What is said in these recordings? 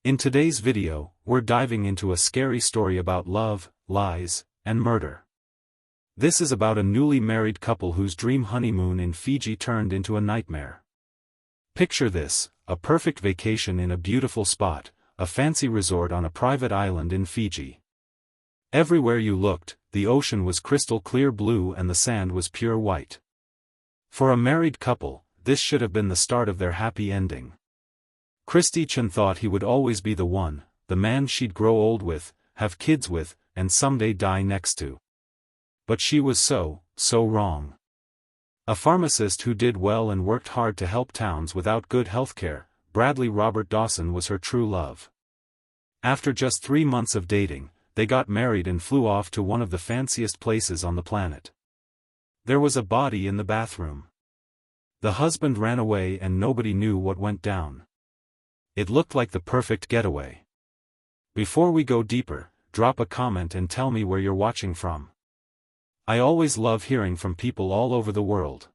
In today's video, we're diving into a scary story about love, lies, and murder. This is about a newly married couple whose dream honeymoon in Fiji turned into a nightmare. Picture this, a perfect vacation in a beautiful spot, a fancy resort on a private island in Fiji. Everywhere you looked, the ocean was crystal clear blue and the sand was pure white. For a married couple, this should have been the start of their happy ending. Christe Chen thought he would always be the one, the man she'd grow old with, have kids with, and someday die next to. But she was so wrong. A pharmacist who did well and worked hard to help towns without good healthcare, Robert Dawson was her true love. After just 3 months of dating, they got married and flew off to one of the fanciest places on the planet. There was a body in the bathroom. The husband ran away and nobody knew what went down. It looked like the perfect getaway. Before we go deeper, drop a comment and tell me where you're watching from. I always love hearing from people all over the world.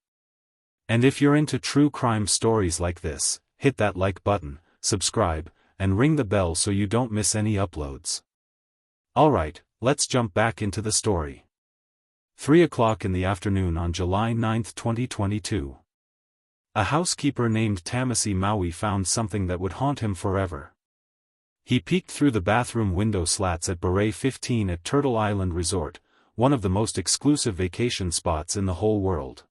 And if you're into true crime stories like this, hit that like button, subscribe, and ring the bell so you don't miss any uploads. Alright, let's jump back into the story. 3 o'clock in the afternoon on July 9, 2022. A housekeeper named Tamasi Maui found something that would haunt him forever. He peeked through the bathroom window slats at Bure 15 at Turtle Island Resort, one of the most exclusive vacation spots in the whole world.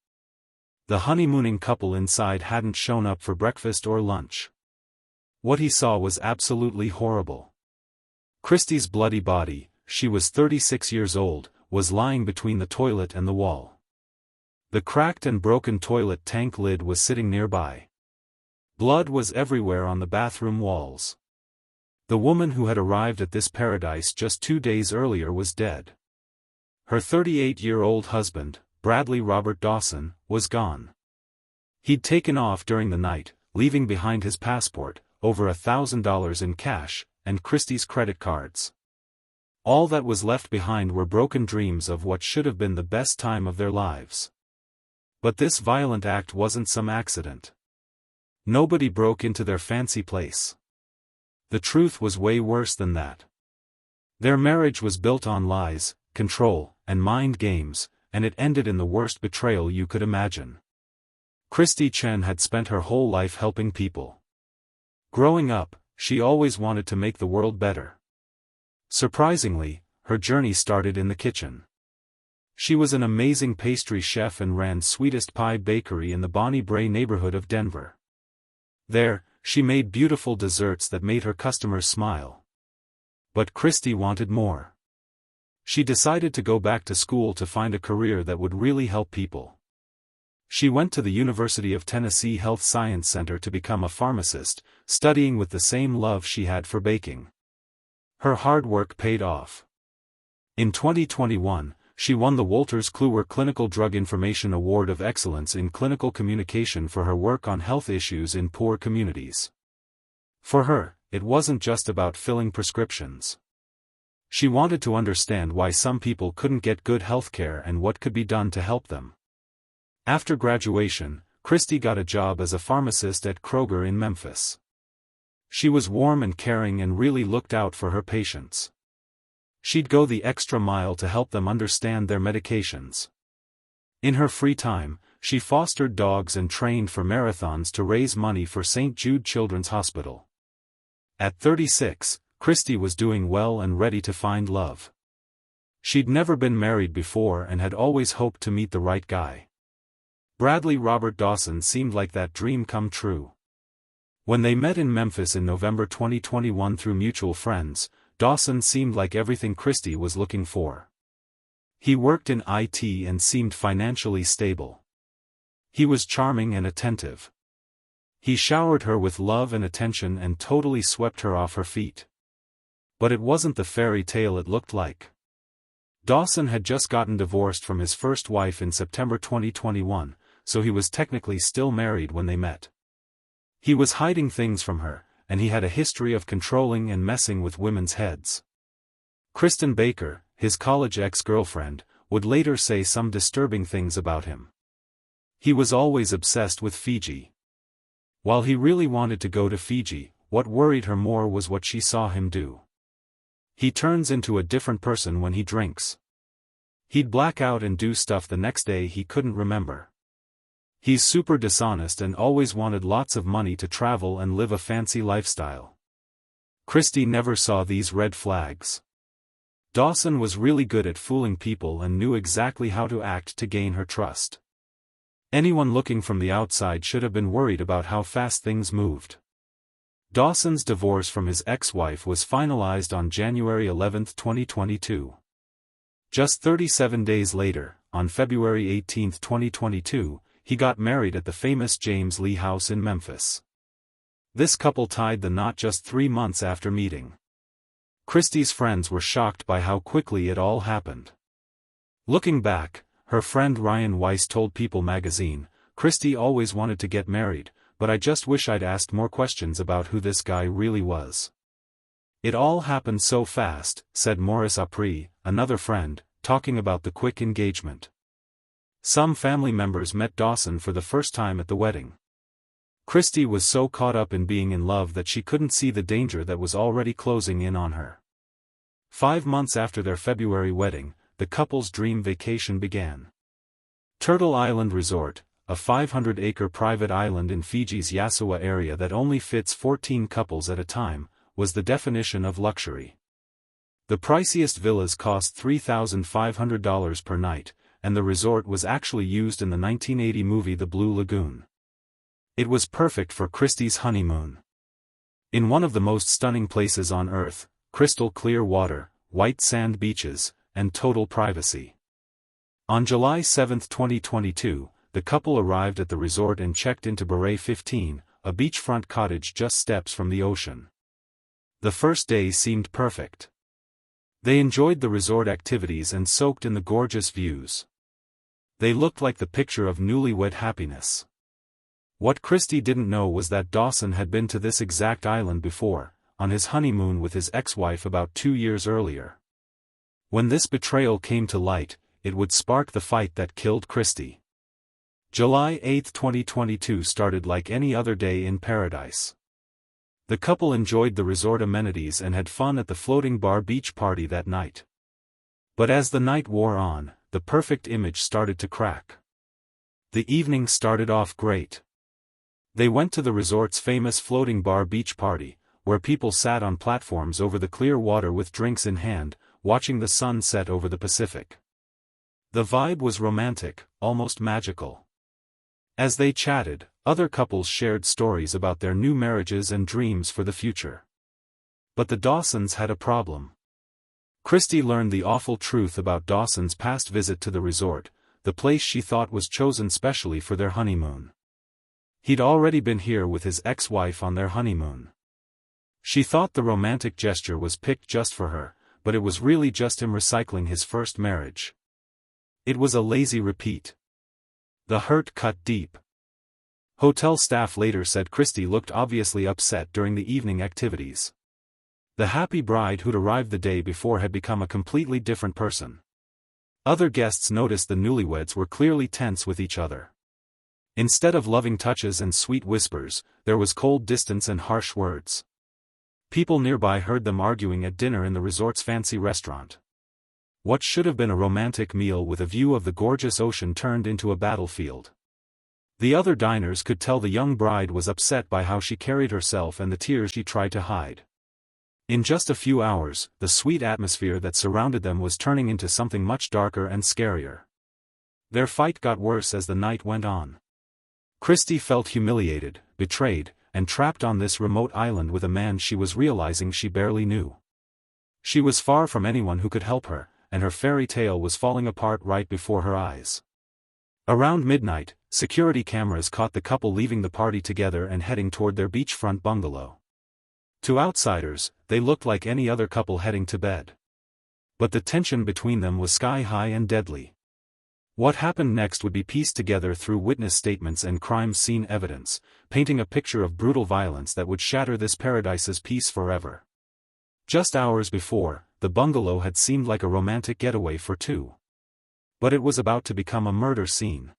The honeymooning couple inside hadn't shown up for breakfast or lunch. What he saw was absolutely horrible. Christe's bloody body, she was 36 years old, was lying between the toilet and the wall. The cracked and broken toilet tank lid was sitting nearby. Blood was everywhere on the bathroom walls. The woman who had arrived at this paradise just 2 days earlier was dead. Her 38-year-old husband, Robert Dawson, was gone. He'd taken off during the night, leaving behind his passport, over $1,000 in cash, and Christe's credit cards. All that was left behind were broken dreams of what should have been the best time of their lives. But this violent act wasn't some accident. Nobody broke into their fancy place. The truth was way worse than that. Their marriage was built on lies, control, and mind games, and it ended in the worst betrayal you could imagine. Christe Chen had spent her whole life helping people. Growing up, she always wanted to make the world better. Surprisingly, her journey started in the kitchen. She was an amazing pastry chef and ran Sweetest Pie Bakery in the Bonnie Brae neighborhood of Denver. There, she made beautiful desserts that made her customers smile. But Christe wanted more. She decided to go back to school to find a career that would really help people. She went to the University of Tennessee Health Science Center to become a pharmacist, studying with the same love she had for baking. Her hard work paid off. In 2021, she won the Wolters Kluwer Clinical Drug Information Award of Excellence in Clinical Communication for her work on health issues in poor communities. For her, it wasn't just about filling prescriptions. She wanted to understand why some people couldn't get good healthcare and what could be done to help them. After graduation, Christe got a job as a pharmacist at Kroger in Memphis. She was warm and caring and really looked out for her patients. She'd go the extra mile to help them understand their medications. In her free time, she fostered dogs and trained for marathons to raise money for St. Jude Children's Hospital. At 36, Christe was doing well and ready to find love. She'd never been married before and had always hoped to meet the right guy. Robert Dawson seemed like that dream come true. When they met in Memphis in November 2021 through mutual friends, Dawson seemed like everything Christe was looking for. He worked in IT and seemed financially stable. He was charming and attentive. He showered her with love and attention and totally swept her off her feet. But it wasn't the fairy tale it looked like. Dawson had just gotten divorced from his first wife in September 2021, so he was technically still married when they met. He was hiding things from her, and he had a history of controlling and messing with women's heads. Kristen Baker, his college ex-girlfriend, would later say some disturbing things about him. He was always obsessed with Fiji. While he really wanted to go to Fiji, what worried her more was what she saw him do. He turns into a different person when he drinks. He'd black out and do stuff the next day he couldn't remember. He's super dishonest and always wanted lots of money to travel and live a fancy lifestyle. Christe never saw these red flags. Dawson was really good at fooling people and knew exactly how to act to gain her trust. Anyone looking from the outside should have been worried about how fast things moved. Dawson's divorce from his ex-wife was finalized on January 11, 2022. Just 37 days later, on February 18, 2022, he got married at the famous James Lee House in Memphis. This couple tied the knot just 3 months after meeting. Christe's friends were shocked by how quickly it all happened. Looking back, her friend Ryan Weiss told People magazine, "Christe always wanted to get married, but I just wish I'd asked more questions about who this guy really was." "It all happened so fast," said Maurice Apri, another friend, talking about the quick engagement. Some family members met Dawson for the first time at the wedding. Christe was so caught up in being in love that she couldn't see the danger that was already closing in on her. 5 months after their February wedding, the couple's dream vacation began. Turtle Island Resort, a 500-acre private island in Fiji's Yasawa area that only fits 14 couples at a time, was the definition of luxury. The priciest villas cost $3,500 per night, and the resort was actually used in the 1980 movie The Blue Lagoon. It was perfect for Christe's honeymoon. In one of the most stunning places on Earth, crystal clear water, white sand beaches, and total privacy. On July 7, 2022, the couple arrived at the resort and checked into Bure 15, a beachfront cottage just steps from the ocean. The first day seemed perfect. They enjoyed the resort activities and soaked in the gorgeous views. They looked like the picture of newlywed happiness. What Christe didn't know was that Dawson had been to this exact island before, on his honeymoon with his ex-wife about 2 years earlier. When this betrayal came to light, it would spark the fight that killed Christe. July 8, 2022 started like any other day in paradise. The couple enjoyed the resort amenities and had fun at the floating bar beach party that night. But as the night wore on, the perfect image started to crack. The evening started off great. They went to the resort's famous floating bar beach party, where people sat on platforms over the clear water with drinks in hand, watching the sun set over the Pacific. The vibe was romantic, almost magical. As they chatted, other couples shared stories about their new marriages and dreams for the future. But the Dawsons had a problem. Christe learned the awful truth about Dawson's past visit to the resort, the place she thought was chosen specially for their honeymoon. He'd already been here with his ex-wife on their honeymoon. She thought the romantic gesture was picked just for her, but it was really just him recycling his first marriage. It was a lazy repeat. The hurt cut deep. Hotel staff later said Christe looked obviously upset during the evening activities. The happy bride who'd arrived the day before had become a completely different person. Other guests noticed the newlyweds were clearly tense with each other. Instead of loving touches and sweet whispers, there was cold distance and harsh words. People nearby heard them arguing at dinner in the resort's fancy restaurant. What should have been a romantic meal with a view of the gorgeous ocean turned into a battlefield. The other diners could tell the young bride was upset by how she carried herself and the tears she tried to hide. In just a few hours, the sweet atmosphere that surrounded them was turning into something much darker and scarier. Their fight got worse as the night went on. Christe felt humiliated, betrayed, and trapped on this remote island with a man she was realizing she barely knew. She was far from anyone who could help her, and her fairy tale was falling apart right before her eyes. Around midnight, security cameras caught the couple leaving the party together and heading toward their beachfront bungalow. To outsiders, they looked like any other couple heading to bed. But the tension between them was sky-high and deadly. What happened next would be pieced together through witness statements and crime scene evidence, painting a picture of brutal violence that would shatter this paradise's peace forever. Just hours before, the bungalow had seemed like a romantic getaway for two. But it was about to become a murder scene.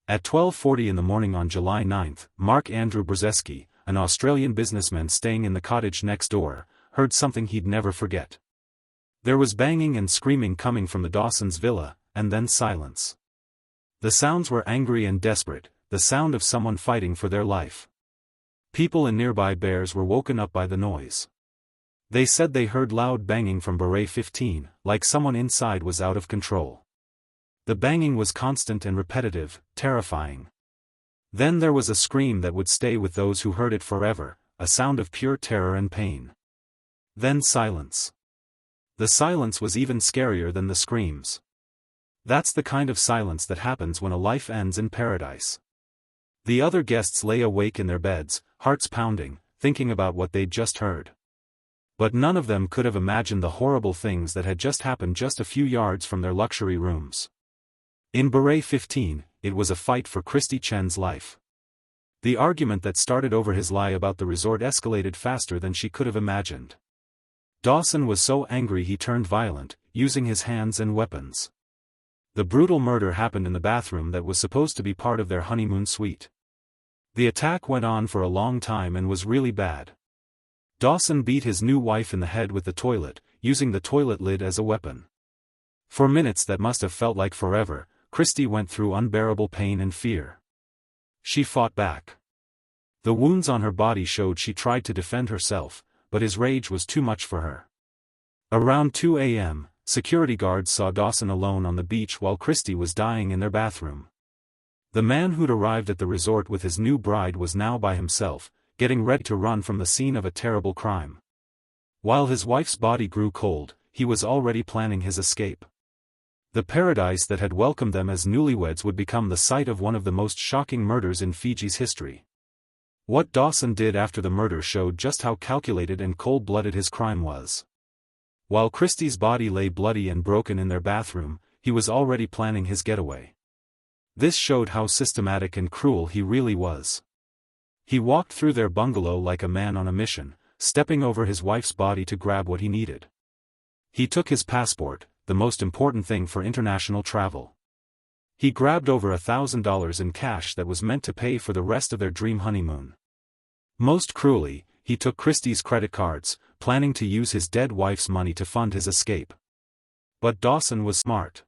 At 12:40 in the morning on July 9, Mark Andrew Brzezinski, an Australian businessman staying in the cottage next door, heard something he'd never forget. There was banging and screaming coming from the Dawsons' villa, and then silence. The sounds were angry and desperate, the sound of someone fighting for their life. People in nearby Bures were woken up by the noise. They said they heard loud banging from Bure 15, like someone inside was out of control. The banging was constant and repetitive, terrifying. Then there was a scream that would stay with those who heard it forever, a sound of pure terror and pain. Then silence. The silence was even scarier than the screams. That's the kind of silence that happens when a life ends in paradise. The other guests lay awake in their beds, hearts pounding, thinking about what they'd just heard. But none of them could have imagined the horrible things that had just happened just a few yards from their luxury rooms. In Bure 15, it was a fight for Christe Chen's life. The argument that started over his lie about the resort escalated faster than she could have imagined. Dawson was so angry he turned violent, using his hands and weapons. The brutal murder happened in the bathroom that was supposed to be part of their honeymoon suite. The attack went on for a long time and was really bad. Dawson beat his new wife in the head with the toilet, using the toilet lid as a weapon. For minutes that must have felt like forever, Christe went through unbearable pain and fear. She fought back. The wounds on her body showed she tried to defend herself, but his rage was too much for her. Around 2 a.m., security guards saw Dawson alone on the beach while Christe was dying in their bathroom. The man who'd arrived at the resort with his new bride was now by himself, getting ready to run from the scene of a terrible crime. While his wife's body grew cold, he was already planning his escape. The paradise that had welcomed them as newlyweds would become the site of one of the most shocking murders in Fiji's history. What Dawson did after the murder showed just how calculated and cold-blooded his crime was. While Christe's body lay bloody and broken in their bathroom, he was already planning his getaway. This showed how systematic and cruel he really was. He walked through their bungalow like a man on a mission, stepping over his wife's body to grab what he needed. He took his passport, the most important thing for international travel. He grabbed over $1,000 in cash that was meant to pay for the rest of their dream honeymoon. Most cruelly, he took Christe's credit cards, planning to use his dead wife's money to fund his escape. But Dawson was smart.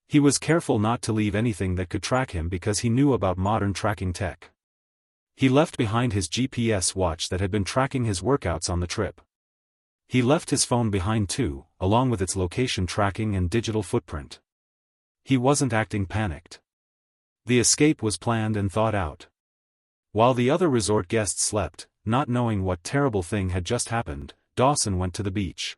He was careful not to leave anything that could track him because he knew about modern tracking tech. He left behind his GPS watch that had been tracking his workouts on the trip. He left his phone behind too, along with its location tracking and digital footprint. He wasn't acting panicked. The escape was planned and thought out. While the other resort guests slept, not knowing what terrible thing had just happened, Dawson went to the beach.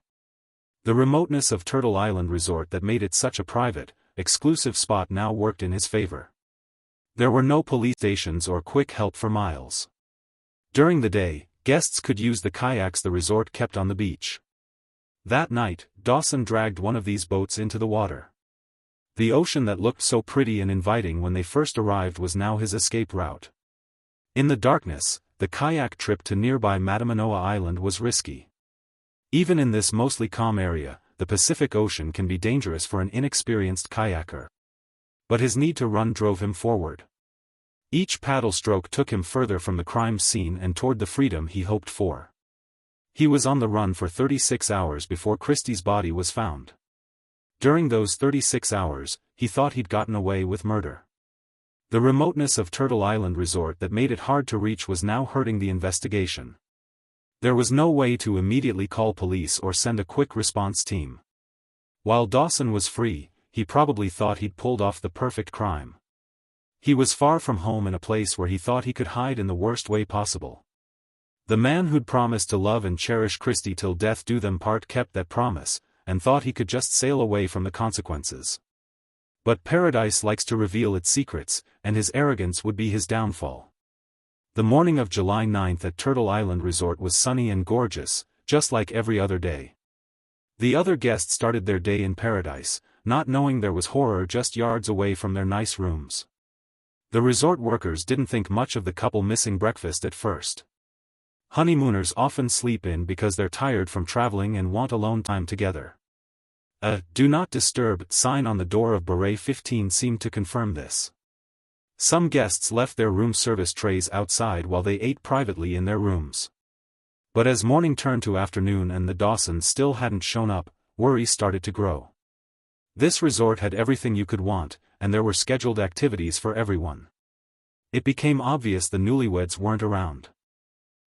The remoteness of Turtle Island Resort that made it such a private, exclusive spot now worked in his favor. There were no police stations or quick help for miles. During the day, guests could use the kayaks the resort kept on the beach. That night, Dawson dragged one of these boats into the water. The ocean that looked so pretty and inviting when they first arrived was now his escape route. In the darkness, the kayak trip to nearby Matamanoa Island was risky. Even in this mostly calm area, the Pacific Ocean can be dangerous for an inexperienced kayaker. But his need to run drove him forward. Each paddle stroke took him further from the crime scene and toward the freedom he hoped for. He was on the run for 36 hours before Christe's body was found. During those 36 hours, he thought he'd gotten away with murder. The remoteness of Turtle Island Resort that made it hard to reach was now hurting the investigation. There was no way to immediately call police or send a quick response team. While Dawson was free, he probably thought he'd pulled off the perfect crime. He was far from home in a place where he thought he could hide in the worst way possible. The man who'd promised to love and cherish Christe till death do them part kept that promise, and thought he could just sail away from the consequences. But paradise likes to reveal its secrets, and his arrogance would be his downfall. The morning of July 9th at Turtle Island Resort was sunny and gorgeous, just like every other day. The other guests started their day in paradise, not knowing there was horror just yards away from their nice rooms. The resort workers didn't think much of the couple missing breakfast at first. Honeymooners often sleep in because they're tired from traveling and want alone time together. A "Do Not Disturb" sign on the door of Bure 15 seemed to confirm this. Some guests left their room service trays outside while they ate privately in their rooms. But as morning turned to afternoon and the Dawsons still hadn't shown up, worry started to grow. This resort had everything you could want, and there were scheduled activities for everyone. It became obvious the newlyweds weren't around.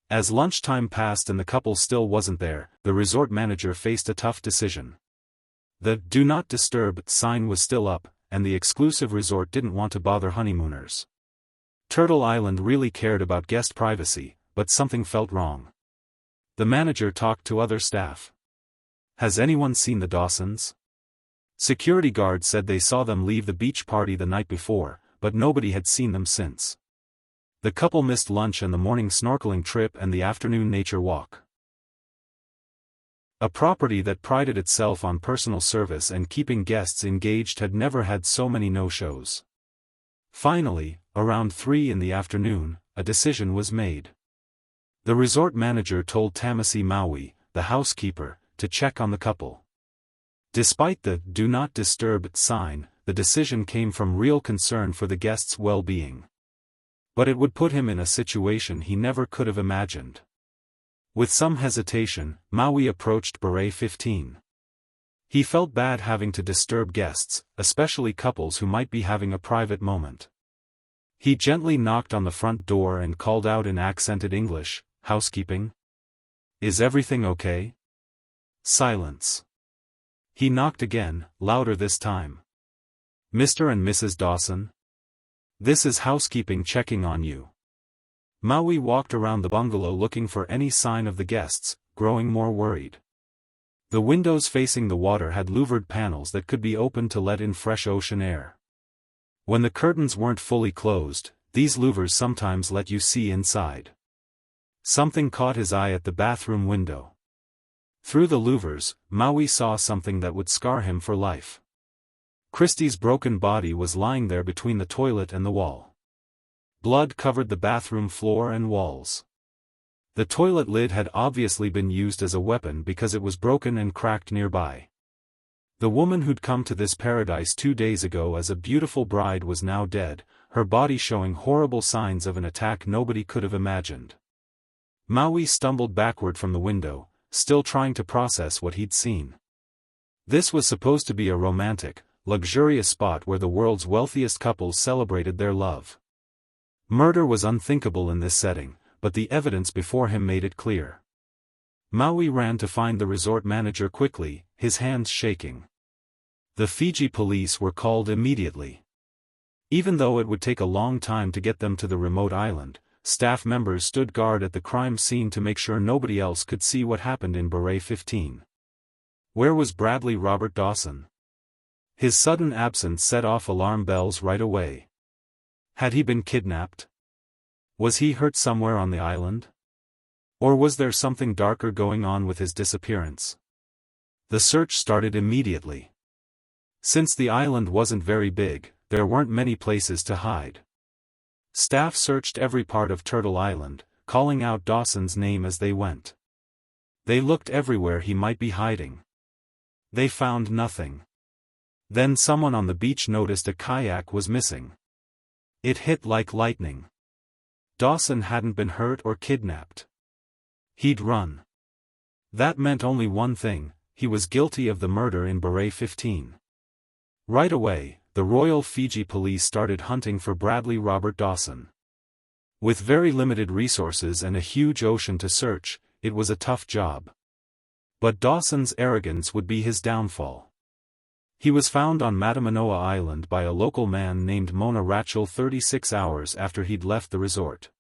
As lunchtime passed and the couple still wasn't there, the resort manager faced a tough decision. The "Do Not Disturb" sign was still up, and the exclusive resort didn't want to bother honeymooners. Turtle Island really cared about guest privacy, but something felt wrong. The manager talked to other staff. "Has anyone seen the Dawsons?" Security guards said they saw them leave the beach party the night before, but nobody had seen them since. The couple missed lunch and the morning snorkeling trip and the afternoon nature walk. A property that prided itself on personal service and keeping guests engaged had never had so many no-shows. Finally, around 3 in the afternoon, a decision was made. The resort manager told Tamasi Maui, the housekeeper, to check on the couple. Despite the "Do Not Disturb" sign, the decision came from real concern for the guests' well-being. But it would put him in a situation he never could have imagined. With some hesitation, Maui approached Bure 15. He felt bad having to disturb guests, especially couples who might be having a private moment. He gently knocked on the front door and called out in accented English, "Housekeeping? Is everything okay?" Silence. He knocked again, louder this time. "Mr. and Mrs. Dawson? This is housekeeping checking on you." Maui walked around the bungalow looking for any sign of the guests, growing more worried. The windows facing the water had louvered panels that could be opened to let in fresh ocean air. When the curtains weren't fully closed, these louvers sometimes let you see inside. Something caught his eye at the bathroom window. Through the louvers, Maui saw something that would scar him for life. Christie's broken body was lying there between the toilet and the wall. Blood covered the bathroom floor and walls. The toilet lid had obviously been used as a weapon because it was broken and cracked nearby. The woman who'd come to this paradise 2 days ago as a beautiful bride was now dead, her body showing horrible signs of an attack nobody could have imagined. Maui stumbled backward from the window, still trying to process what he'd seen. This was supposed to be a romantic, luxurious spot where the world's wealthiest couples celebrated their love. Murder was unthinkable in this setting, but the evidence before him made it clear. Maui ran to find the resort manager quickly, his hands shaking. The Fiji police were called immediately. Even though it would take a long time to get them to the remote island, staff members stood guard at the crime scene to make sure nobody else could see what happened in Bure 15. Where was Bradley Robert Dawson? His sudden absence set off alarm bells right away. Had he been kidnapped? Was he hurt somewhere on the island? Or was there something darker going on with his disappearance? The search started immediately. Since the island wasn't very big, there weren't many places to hide. Staff searched every part of Turtle Island, calling out Dawson's name as they went. They looked everywhere he might be hiding. They found nothing. Then someone on the beach noticed a kayak was missing. It hit like lightning. Dawson hadn't been hurt or kidnapped. He'd run. That meant only one thing: he was guilty of the murder in Bure 15. Right away, the Royal Fiji Police started hunting for Bradley Robert Dawson. With very limited resources and a huge ocean to search, it was a tough job. But Dawson's arrogance would be his downfall. He was found on Matamanoa Island by a local man named Mona Rachel 36 hours after he'd left the resort.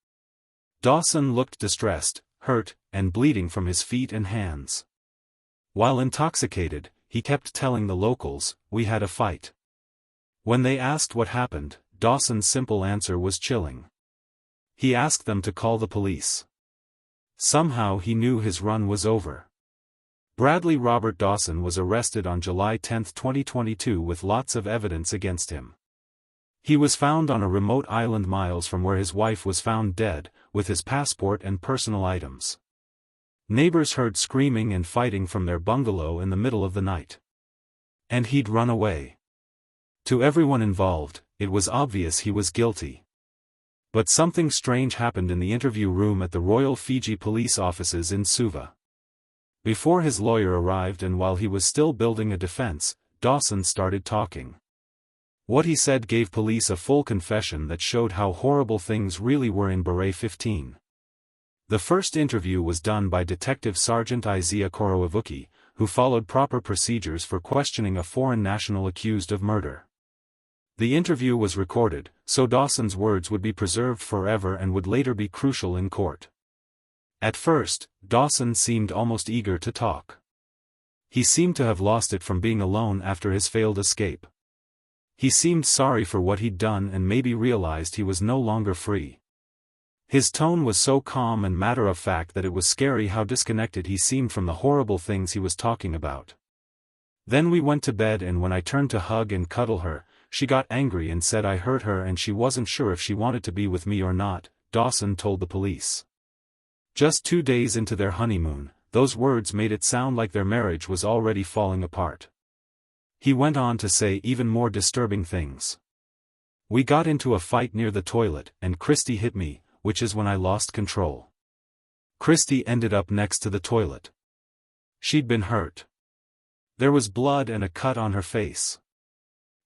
Dawson looked distressed, hurt, and bleeding from his feet and hands. While intoxicated, he kept telling the locals, "We had a fight." When they asked what happened, Dawson's simple answer was chilling. He asked them to call the police. Somehow he knew his run was over. Bradley Robert Dawson was arrested on July 10, 2022 with lots of evidence against him. He was found on a remote island miles from where his wife was found dead, with his passport and personal items. Neighbors heard screaming and fighting from their bungalow in the middle of the night. And he'd run away. To everyone involved, it was obvious he was guilty. But something strange happened in the interview room at the Royal Fiji Police offices in Suva. Before his lawyer arrived and while he was still building a defense, Dawson started talking. What he said gave police a full confession that showed how horrible things really were in Bure 15. The first interview was done by Detective Sergeant Isaiah Koroivuki, who followed proper procedures for questioning a foreign national accused of murder. The interview was recorded, so Dawson's words would be preserved forever and would later be crucial in court. At first, Dawson seemed almost eager to talk. He seemed to have lost it from being alone after his failed escape. He seemed sorry for what he'd done and maybe realized he was no longer free. His tone was so calm and matter-of-fact that it was scary how disconnected he seemed from the horrible things he was talking about. Then we went to bed, and when I turned to hug and cuddle her, she got angry and said I hurt her and she wasn't sure if she wanted to be with me or not, Dawson told the police. Just 2 days into their honeymoon, those words made it sound like their marriage was already falling apart. He went on to say even more disturbing things. We got into a fight near the toilet, and Christe hit me, which is when I lost control. Christe ended up next to the toilet. She'd been hurt. There was blood and a cut on her face.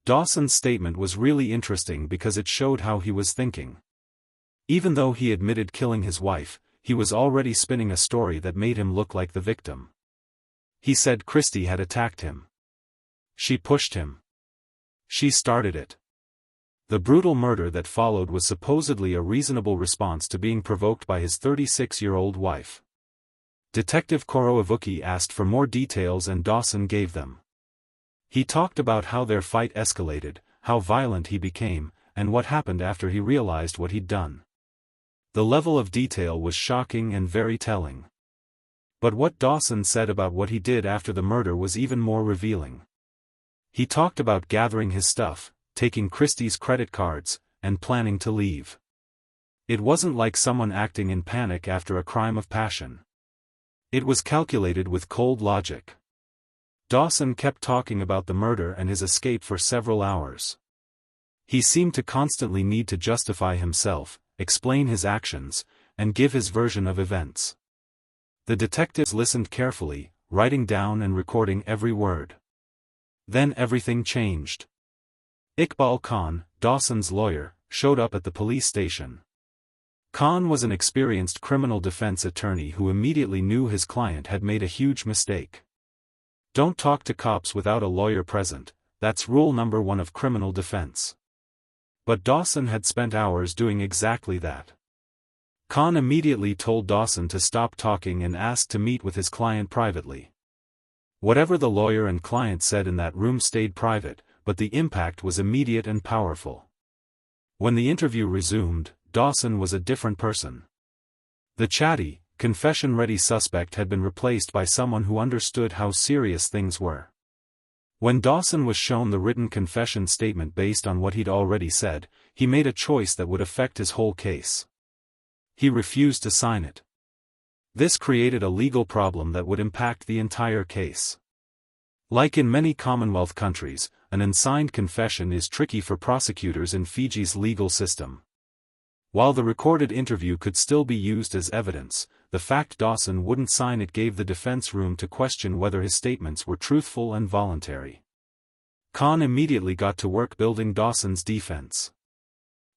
Dawson's statement was really interesting because it showed how he was thinking. Even though he admitted killing his wife, he was already spinning a story that made him look like the victim. He said Christe had attacked him. She pushed him. She started it. The brutal murder that followed was supposedly a reasonable response to being provoked by his 36-year-old wife. Detective Koroivuki asked for more details and Dawson gave them. He talked about how their fight escalated, how violent he became, and what happened after he realized what he'd done. The level of detail was shocking and very telling. But what Dawson said about what he did after the murder was even more revealing. He talked about gathering his stuff, taking Christie's credit cards, and planning to leave. It wasn't like someone acting in panic after a crime of passion. It was calculated with cold logic. Dawson kept talking about the murder and his escape for several hours. He seemed to constantly need to justify himself, explain his actions, and give his version of events. The detectives listened carefully, writing down and recording every word. Then everything changed. Iqbal Khan, Dawson's lawyer, showed up at the police station. Khan was an experienced criminal defense attorney who immediately knew his client had made a huge mistake. Don't talk to cops without a lawyer present, that's rule number 1 of criminal defense. But Dawson had spent hours doing exactly that. Khan immediately told Dawson to stop talking and asked to meet with his client privately. Whatever the lawyer and client said in that room stayed private, but the impact was immediate and powerful. When the interview resumed, Dawson was a different person. The chatty, confession-ready suspect had been replaced by someone who understood how serious things were. When Dawson was shown the written confession statement based on what he'd already said, he made a choice that would affect his whole case. He refused to sign it. This created a legal problem that would impact the entire case. Like in many Commonwealth countries, an unsigned confession is tricky for prosecutors in Fiji's legal system. While the recorded interview could still be used as evidence, the fact Dawson wouldn't sign it gave the defense room to question whether his statements were truthful and voluntary. Khan immediately got to work building Dawson's defense.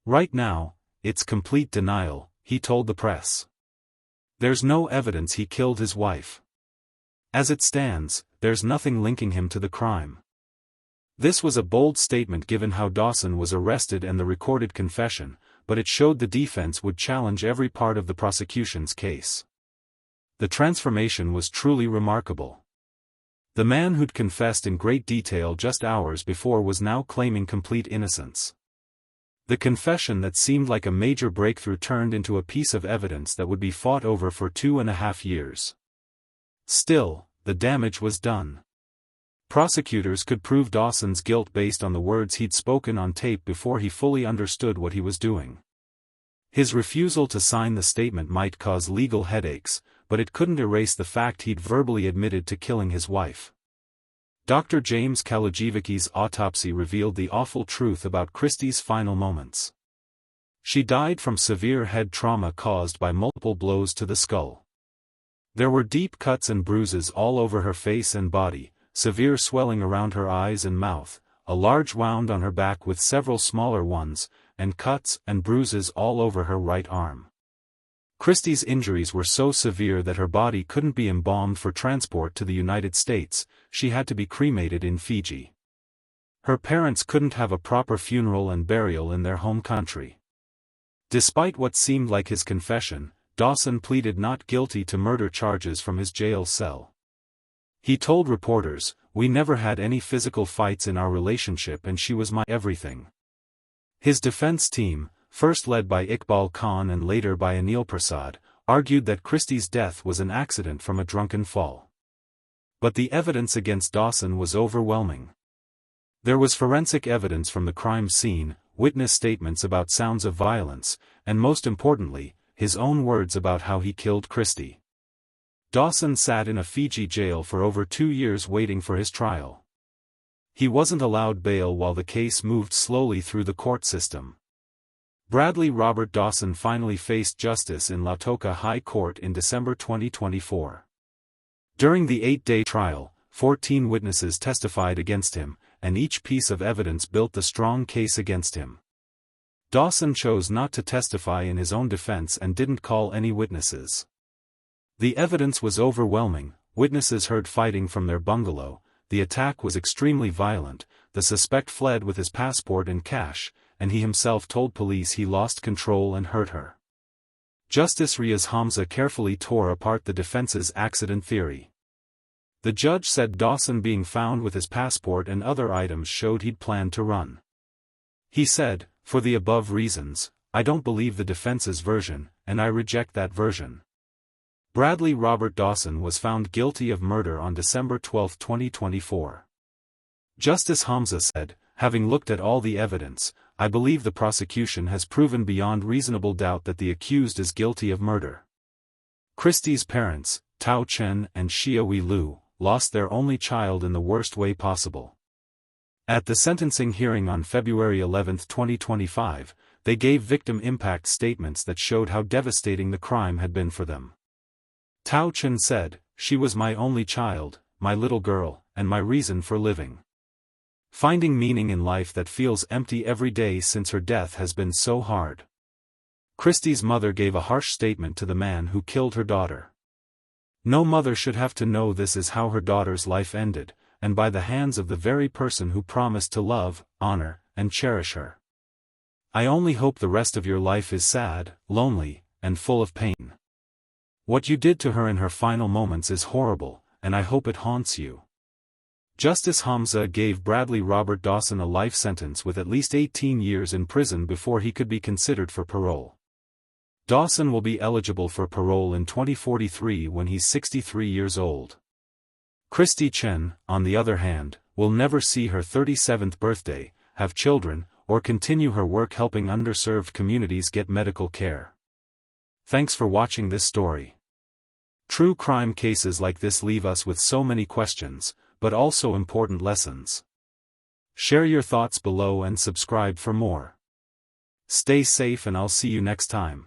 Right now, it's complete denial, he told the press. There's no evidence he killed his wife. As it stands, there's nothing linking him to the crime. This was a bold statement given how Dawson was arrested and the recorded confession, but it showed the defense would challenge every part of the prosecution's case. The transformation was truly remarkable. The man who'd confessed in great detail just hours before was now claiming complete innocence. The confession that seemed like a major breakthrough turned into a piece of evidence that would be fought over for 2.5 years. Still, the damage was done. Prosecutors could prove Dawson's guilt based on the words he'd spoken on tape before he fully understood what he was doing. His refusal to sign the statement might cause legal headaches, but it couldn't erase the fact he'd verbally admitted to killing his wife. Dr. James Kalajivicki's autopsy revealed the awful truth about Christe's final moments. She died from severe head trauma caused by multiple blows to the skull. There were deep cuts and bruises all over her face and body, severe swelling around her eyes and mouth, a large wound on her back with several smaller ones, and cuts and bruises all over her right arm. Christe's injuries were so severe that her body couldn't be embalmed for transport to the United States. She had to be cremated in Fiji. Her parents couldn't have a proper funeral and burial in their home country. Despite what seemed like his confession, Dawson pleaded not guilty to murder charges from his jail cell. He told reporters, "We never had any physical fights in our relationship and she was my everything." His defense team, first led by Iqbal Khan and later by Anil Prasad, argued that Christe's death was an accident from a drunken fall. But the evidence against Dawson was overwhelming. There was forensic evidence from the crime scene, witness statements about sounds of violence, and most importantly, his own words about how he killed Christe. Dawson sat in a Fiji jail for over 2 years waiting for his trial. He wasn't allowed bail while the case moved slowly through the court system. Bradley Robert Dawson finally faced justice in Lautoka High Court in December 2024. During the 8-day trial, 14 witnesses testified against him, and each piece of evidence built the strong case against him. Dawson chose not to testify in his own defense and didn't call any witnesses. The evidence was overwhelming. Witnesses heard fighting from their bungalow, the attack was extremely violent, the suspect fled with his passport and cash, and he himself told police he lost control and hurt her. Justice Riaz Hamza carefully tore apart the defense's accident theory. The judge said Dawson being found with his passport and other items showed he'd planned to run. He said, "For the above reasons, I don't believe the defense's version, and I reject that version." Bradley Robert Dawson was found guilty of murder on December 12, 2024. Justice Hamza said, "Having looked at all the evidence, I believe the prosecution has proven beyond reasonable doubt that the accused is guilty of murder." Christe's parents, Tao Chen and Xiaowei Liu, lost their only child in the worst way possible. At the sentencing hearing on February 11, 2025, they gave victim impact statements that showed how devastating the crime had been for them. Tao Chen said, "She was my only child, my little girl, and my reason for living. Finding meaning in life that feels empty every day since her death has been so hard." Christe's mother gave a harsh statement to the man who killed her daughter. "No mother should have to know this is how her daughter's life ended, and by the hands of the very person who promised to love, honor, and cherish her. I only hope the rest of your life is sad, lonely, and full of pain. What you did to her in her final moments is horrible, and I hope it haunts you." Justice Hamza gave Bradley Robert Dawson a life sentence with at least 18 years in prison before he could be considered for parole. Dawson will be eligible for parole in 2043 when he's 63 years old. Christe Chen, on the other hand, will never see her 37th birthday, have children, or continue her work helping underserved communities get medical care. Thanks for watching this story. True crime cases like this leave us with so many questions, but also important lessons. Share your thoughts below and subscribe for more. Stay safe and I'll see you next time.